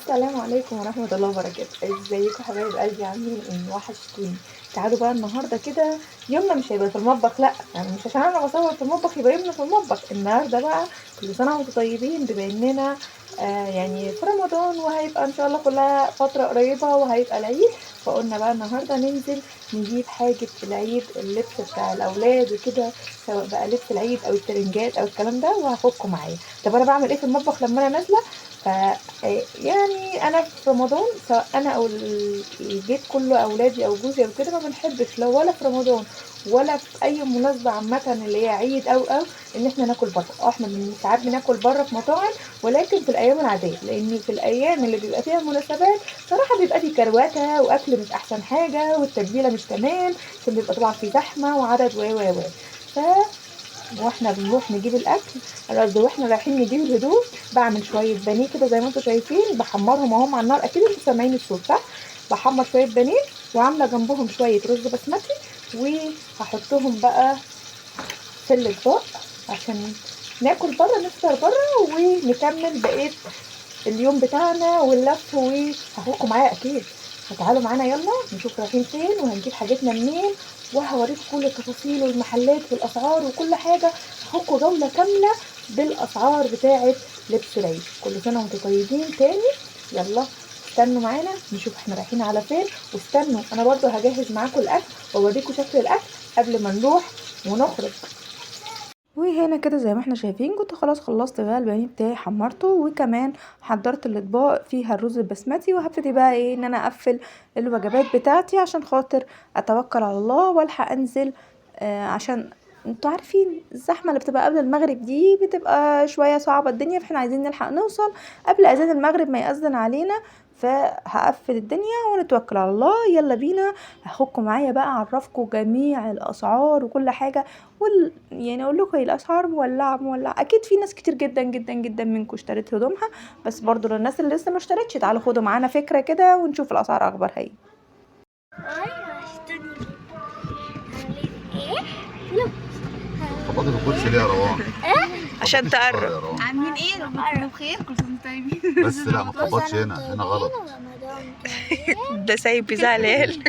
السلام عليكم ورحمة الله وبركاته، ازيكم حبايب قلبي عاملين ايه؟ وحشتوني. تعالوا بقى النهارده كده، يومنا مش هيبقى في المطبخ، لا يعني مش عشان انا بصور في المطبخ يبقى يومنا في المطبخ النهارده بقى. كل سنة وانتم طيبين، بما اننا يعني في رمضان، وهيبقى ان شاء الله كلها فترة قريبة وهيبقى العيد. فقلنا بقى النهارده ننزل نجيب حاجة العيد، اللبس بتاع الأولاد وكده، سواء بقى لبس العيد أو الترنجات أو الكلام ده، وهاخدكم معايا. طب أنا بعمل إيه في المطبخ لما أنا نازلة؟ ف يعني انا في رمضان، سواء انا او البيت كله، اولادي او جوزي او كده، ما بنحبش لو ولا في رمضان ولا في اي مناسبه عامه اللي هي عيد او ان احنا ناكل بره. احنا ساعات بناكل بره في مطاعم، ولكن في الايام العاديه، لان في الايام اللي بيبقى فيها مناسبات صراحه بيبقى في كروته واكل مش احسن حاجه، والتتبيله مش تمام، عشان بيبقى طبعا في زحمه وعدد و ف واحنا بنروح نجيب الاكل، انا قصدي واحنا رايحين نجيب الهدوم، بعمل شويه بانيه كده زي ما انتم شايفين، بحمرهم اهم على النار، اكيد انتوا سامعين الصوت صح؟ بحمر شويه بانيه وعامله جنبهم شويه رز بسمتي، وهحطهم بقى في الاطباق عشان ناكل بره، نفطر بره ونكمل بقيه اليوم بتاعنا واللف. وهاخدكم معايا اكيد، فتعالوا معانا يلا نشوف رايحين فين وهنجيب حاجتنا منين، وهوريكم كل التفاصيل والمحلات والاسعار وكل حاجه. هاخدكم جوله كامله بالاسعار بتاعه لبس العيد. كل سنه وانتم طيبين تاني. يلا استنوا معانا نشوف احنا رايحين على فين، واستنوا انا برضو هجهز معاكم الاكل واوريكم شكل الاكل قبل ما نروح ونخرج. وهنا كده زي ما احنا شايفين، كنت خلاص خلصت بقى البانيه بتاعي حمرته، وكمان حضرت الاطباق فيها الرز البسمتي، وهبتدي بقى ايه ان انا اقفل الوجبات بتاعتي عشان خاطر اتوكل على الله والحق انزل. عشان انتوا عارفين الزحمه اللي بتبقى قبل المغرب دي بتبقى شويه صعبه الدنيا، فاحنا عايزين نلحق نوصل قبل اذان المغرب ما يأذن علينا. فهقفل الدنيا ونتوكل على الله، يلا بينا. هاخدكم معايا بقى اعرفكم جميع الاسعار وكل حاجه، يعني اقول لكم هي الاسعار مولعه. اكيد في ناس كتير جدا جدا جدا منكم اشترت هدومها، بس برضو للناس اللي لسه ما اشترتش تعالوا خدوا معانا فكره كده ونشوف الاسعار اخبارها ايه. خبطي في الكرسي ليه يا روان؟ عشان تقرب. عاملين ايه؟ ربنا بخير، كل سنه وانتم طيبين. بس لا ما تخبطش هنا غلط. ده سايب بيزعل العيال.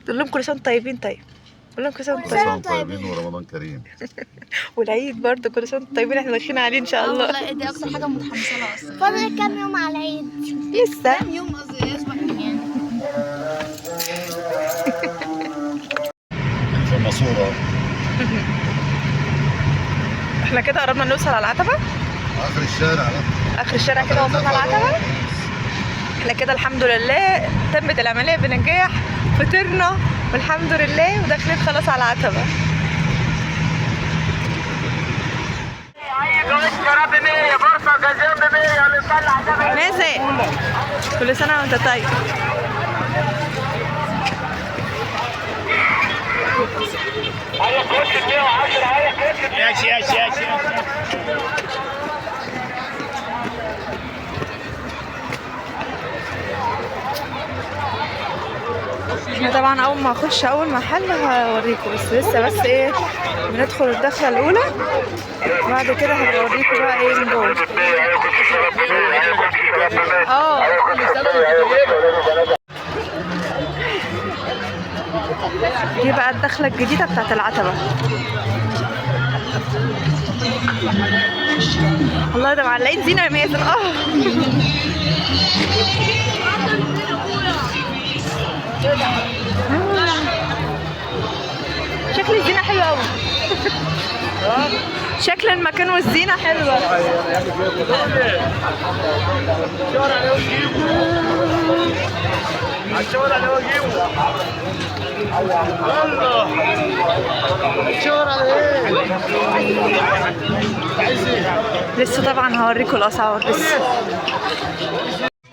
تقول لهم كل سنه وانتم طيبين. طيب قول لهم كل سنه وانتم كل سنه وانتم طيبين ورمضان كريم. والعيد برضه كل سنه وانتم طيبين، احنا داخلين عليه ان شاء الله. والله دي اكتر حاجه متحمسه لها اصلا. فاضل كام يوم على العيد؟ لسه كام يوم؟ قصدي اسبوعين يعني. في الماسوره. احنا كده قربنا نوصل على العتبه، اخر الشارع بقى. اخر الشارع كده وصلنا على العتبه. احنا كده الحمد لله تمت العمليه بنجاح، فطرنا والحمد لله وداخلين خلاص على العتبه. مازن كل سنه وانت طيب. احنا طبعا اول ما اخش اول محل هوريكم، بس لسه بس ايه بندخل الدخله الاولى، بعد كده هوريكم بقى ايه من جوه. دي بقى الدخله الجديده بتاعت العتبه. الله ده معلقين زينه يا مازن. شكل الزينة حلو قوي. شكل المكان والزينة حلوة. لسه طبعا هوريكم الاسعار لسه.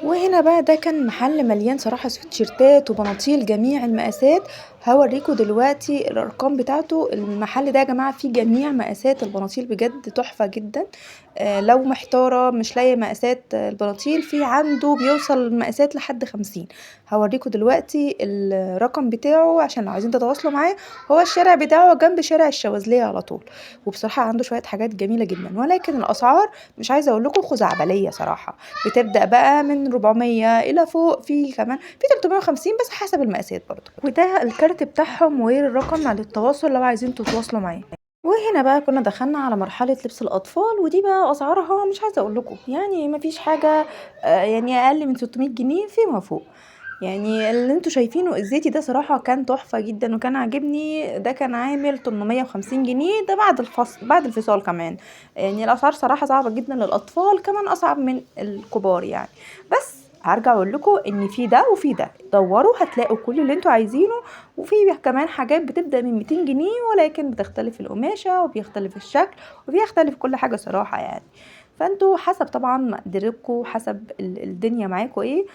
وهنا بقى ده كان محل مليان صراحة سويتشيرتات وبناطيل جميع المقاسات. هوريكم دلوقتي الارقام بتاعته. المحل ده يا جماعة فيه جميع مقاسات البناطيل، بجد تحفة جدا. لو محتاره مش لاقيه مقاسات البناطيل، في عنده بيوصل المقاسات لحد 50. هوريكم دلوقتي الرقم بتاعه عشان لو عايزين تتواصلوا معاه. هو الشارع بتاعه جنب شارع الشواذليه على طول، وبصراحه عنده شويه حاجات جميله جدا، ولكن الاسعار مش عايزه اقول لكم خزعبليه صراحه. بتبدا بقى من 400 الى فوق، في كمان في 350 بس حسب المقاسات برضه. وده الكارت بتاعهم والرقم على التواصل لو عايزين تتواصلوا معاه. وهنا بقى كنا دخلنا على مرحلة لبس الأطفال، ودي بقى أسعارها مش عايزة أقول لكم، يعني مفيش حاجة يعني أقل من 600 جنيه فيما فوق. يعني اللي انتوا شايفينه الزيتي ده صراحة كان تحفة جدا وكان عاجبني. ده كان عامل 850 جنيه، ده بعد بعد الفصال كمان. يعني الأسعار صراحة صعبة جدا للأطفال، كمان أصعب من الكبار يعني. بس هرجع اقول لكم ان في ده وفي ده، دوروا هتلاقوا كل اللي انتوا عايزينه. وفي كمان حاجات بتبدأ من 200 جنيه، ولكن بتختلف القماشة وبيختلف الشكل وبيختلف كل حاجة صراحة يعني. فانتوا حسب طبعا مقدرتكم، حسب الدنيا معاكم ايه.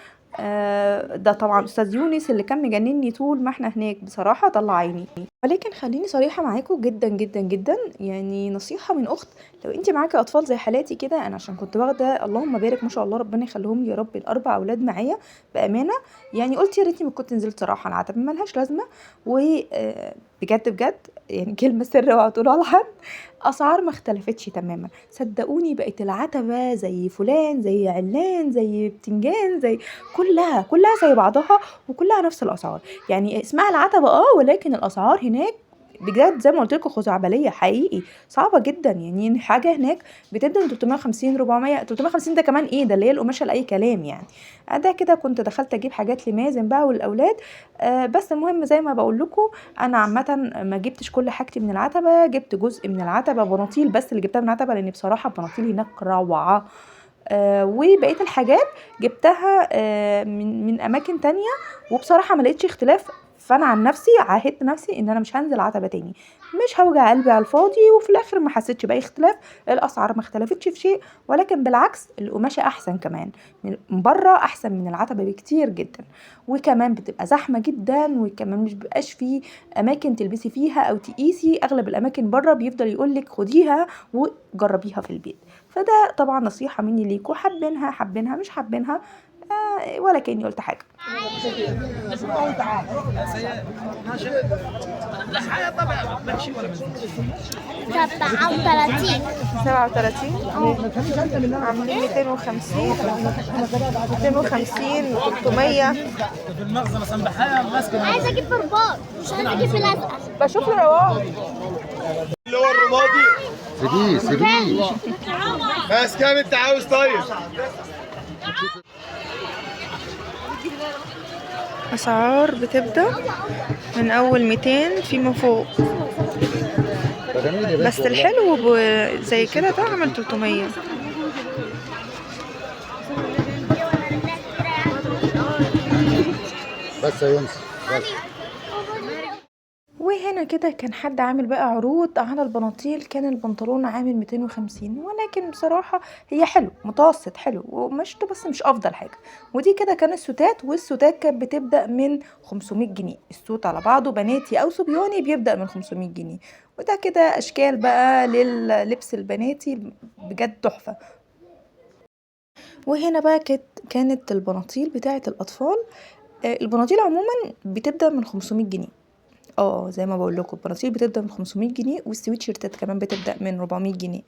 ده طبعا استاذ يونس اللي كان مجنني طول ما احنا هناك، بصراحة طلع عيني. ولكن خليني صريحة معاكم جدا جدا جدا، يعني نصيحة من اخت. لو انت معاكي اطفال زي حالاتي كده، انا عشان كنت واخده اللهم بارك ما شاء الله ربنا يخليهم لي يا رب ال4 اولاد معايا بامانه، يعني قلت يا ريتني ما كنت نزلت صراحه، العتبه ملهاش لازمه. وبجد بجد يعني كلمه سر اوعوا تقولوا على حد، اسعار ما اختلفتش تماما صدقوني. بقت العتبه زي فلان زي علان زي بتنجان زي كلها زي بعضها، وكلها نفس الاسعار. يعني اسمها العتبه ولكن الاسعار هناك بجد زي ما قلت لكم خزعبليه حقيقي، صعبه جدا. يعني حاجه هناك بتبدا من 350 400 350 ده كمان ايه، ده اللي هي القماشه لاي كلام يعني. ده كده كنت دخلت اجيب حاجات لمازن بقى والاولاد. بس المهم زي ما بقول لكم، انا عامه ما جبتش كل حاجتي من العتبه، جبت جزء من العتبه بناطيل بس اللي جبتها من العتبه، لان بصراحه البناطيل هناك روعه. وبقيه الحاجات جبتها من اماكن تانية، وبصراحه ما لقيتش اختلاف. فانا عن نفسي عاهدت نفسي ان انا مش هنزل عتبه تاني، مش هوجع قلبي على الفاضي. وفي الاخر ما حسيتش باي اختلاف، الاسعار ما اختلفتش في شيء، ولكن بالعكس القماشه احسن كمان من بره، احسن من العتبه بكتير جدا. وكمان بتبقى زحمه جدا، وكمان مش بيبقاش فيه اماكن تلبسي فيها او تقيسي. اغلب الاماكن بره بيفضل يقولك خديها وجربيها في البيت. فده طبعا نصيحه مني ليكوا، حابينها مش حابينها ولا كاني قلت حاجه. طبعا 30 37 عاملين 250 250 300. في المخزن مثلا بحاجه ماسكه عايزه اجيب برباط، مش عايزه اجيب الازرق. بشوف له رواه اللي هو الرمادي. سيبيه بس كام انت عاوز طيب؟ اسعار بتبدا من اول 200 فيما فوق، بس الحلو زي كده ده عمل 300. بس يا يونس بس. وهنا كده كان حد عامل بقى عروض على البناطيل، كان البنطلون عامل 250، ولكن بصراحة هي حلو متوسط حلو ومشته، بس مش افضل حاجة. ودي كده كان السوتات، والسوتات كانت بتبدأ من 500 جنيه. السوت على بعضه بناتي او صبياني بيبدأ من 500 جنيه. وده كده اشكال بقى لللبس البناتي بجد تحفة. وهنا بقى كانت البناطيل بتاعة الاطفال. البناطيل عموما بتبدأ من 500 جنيه. زي ما بقول لكم البناطيل بتبدا من 500 جنيه، والسويتشيرتات كمان بتبدا من 400 جنيه.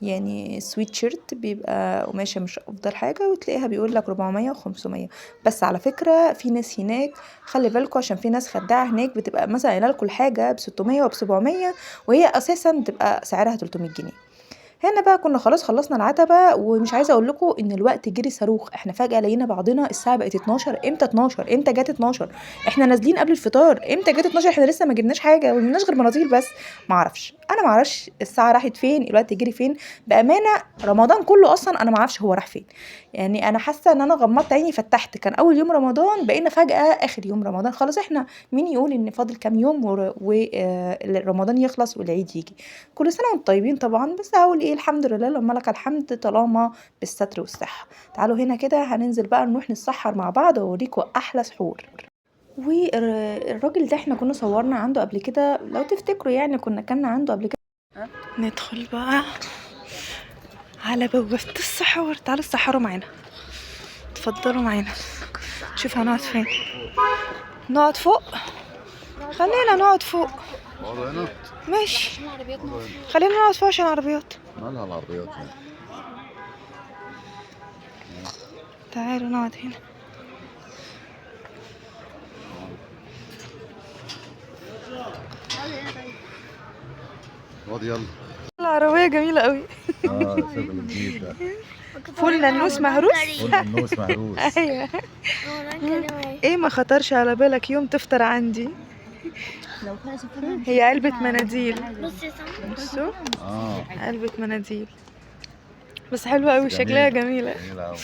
يعني السويتشيرت بيبقى قماشه مش افضل حاجه، وتلاقيها بيقول لك 400 و500. بس على فكره في ناس هناك خلي بالكم، عشان في ناس خداعه هناك بتبقى مثلا قايله لكم الحاجه ب 600 وب 700 وهي اساسا بتبقى سعرها 300 جنيه. هنا بقى كنا خلاص خلصنا العتبة، ومش عايزة اقول لكم ان الوقت جري صاروخ. احنا فجأة لقينا بعضنا الساعة بقت 12. امتى جت 12؟ احنا نازلين قبل الفطار، امتى جت 12؟ احنا لسه ما جبناش حاجة وما جبناش غير مناطيل بس. انا معرفش الساعة راحت فين، الوقت جري فين بأمانة. رمضان كله اصلا انا معرفش هو راح فين. يعني انا حاسة ان انا غمضت عيني فتحت كان اول يوم رمضان، بقينا فجأة اخر يوم رمضان خلاص. احنا مين يقول ان فاضل كام يوم ورمضان يخلص والعيد يجي. كل سنة وانتم طيبين طبعا. بس هقول ايه، الحمد لله لما لك الحمد طالما بالستر والصحة. تعالوا هنا كده هننزل بقى نروح نتسحر مع بعض واوريكم احلى سحور. والراجل ده احنا كنا صورنا عنده قبل كده لو تفتكروا، يعني كنا عنده قبل كده. ندخل بقى على بوابة السحور. تعالوا السحروا معانا، تفضلوا معانا. شوف هنقعد فين؟ نقعد فوق؟ خلينا نقعد فوق. اقعدوا هنا. ماشي خلينا نقعد فوق عشان العربيات. مالها العربيات هنا؟ تعالوا نقعد هنا. اقعدي يلا. العربية جميلة قوي. الشغل الجديد ده. فول نانوس مهروس. فول النوس مهروس. ايوه. ايه ما خطرش على بالك يوم تفطر عندي؟ هي علبة مناديل. بصوا علبة مناديل بس حلوة قوي، شكلها جميلة. جميلة قوي.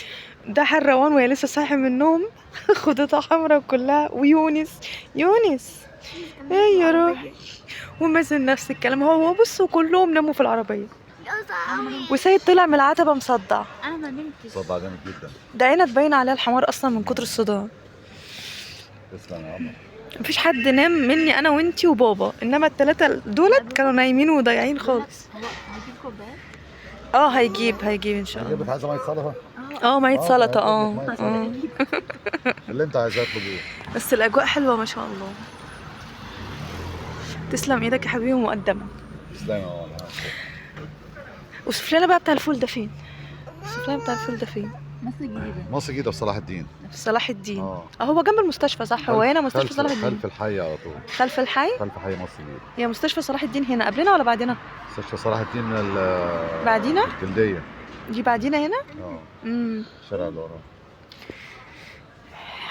ده حروان وهي لسه صاحي من النوم خدتها حمرا كلها. ويونس ايه يا روحي، ومازن نفس الكلام. هو بصوا كلهم ناموا في العربية، وسيد طلع من العتبة مصدع. انا ما نمتش. صدع جامد جدا. ده عينه تبين عليها الحمار اصلا من كتر الصداع. تسلم يا عمر. مفيش حد نام مني انا وانتي وبابا، انما التلاتة دولت كانوا نايمين وضايعين خالص. هجيب كوبايات. هيجيب ان شاء الله. جبت عايزة مية سلطة؟ مية سلطة. مية سلطة. اللي انت عايزاه اطلبيه. بس الاجواء حلوة ما شاء الله. تسلم ايدك يا حبيبي ومقدمة. تسلم يا عمر. وسفلانة بقى بتاع الفول ده فين؟ السفلانة بتاع الفول ده فين؟ مصر الجديدة. مصر الجديدة في صلاح الدين. في صلاح الدين. هو جنب المستشفى صح؟ هو هنا مستشفى صلاح الدين. خلف الحي على طول. خلف الحي خلف حي مصر الجديدة. هي مستشفى صلاح الدين هنا قبلنا ولا بعدنا؟ مستشفى صلاح الدين بعدينا؟ الجلدية. دي بعدينا هنا؟ الشارع اللي وراه.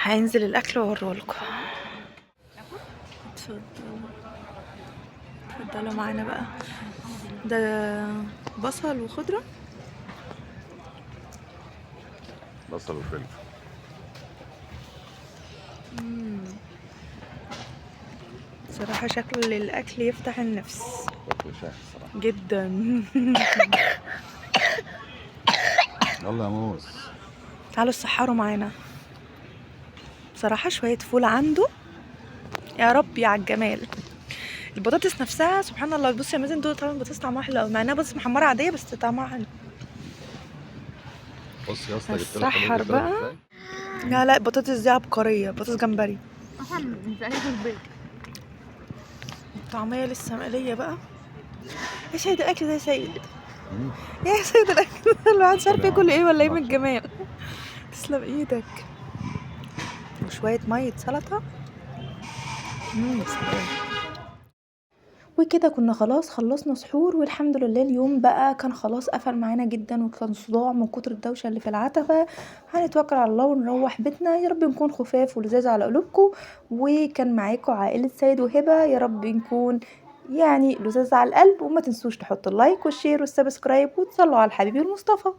هينزل الاكل واوريهولكم. اتفضلوا معانا بقى. ده بصل وخضرة. بصل وفلفل. صراحة شكل الأكل يفتح النفس فلفل شاي الصراحة جدا. يلا يا موز. تعالوا السحروا معانا. بصراحة شوية فول عنده يا ربي على الجمال. البطاطس نفسها سبحان الله. بصي يا مازن، دول طبعا البطاطس طعمها حلو قوي، مع انها بطاطس محمرة عادية بس طعمها حلو. بص يا اسطى، جبت لك السحر بقى. لا البطاطس دي عبقرية، بطاطس جمبري. الطعمية لسه مقلية بقى. يا سيد الأكل ده يا سيد. يا سيد الأكل ده الواحد مش عارف ياكل ايه ولا ايه من الجمال. تسلم ايدك. وشوية مية سلطة. وكده كنا خلاص خلصنا سحور، والحمد لله اليوم بقى كان خلاص قفل معانا جدا، وكان صداع من كتر الدوشه اللي في العتبه. هنتوكل على الله ونروح بيتنا. يا رب نكون خفاف ولذاذ على قلوبكم. وكان معاكم عائله سيد وهبه، يا رب نكون يعني لذاذ على القلب. وما تنسوش تحطوا اللايك والشير والسبسكرايب وتصلوا على الحبيب المصطفى.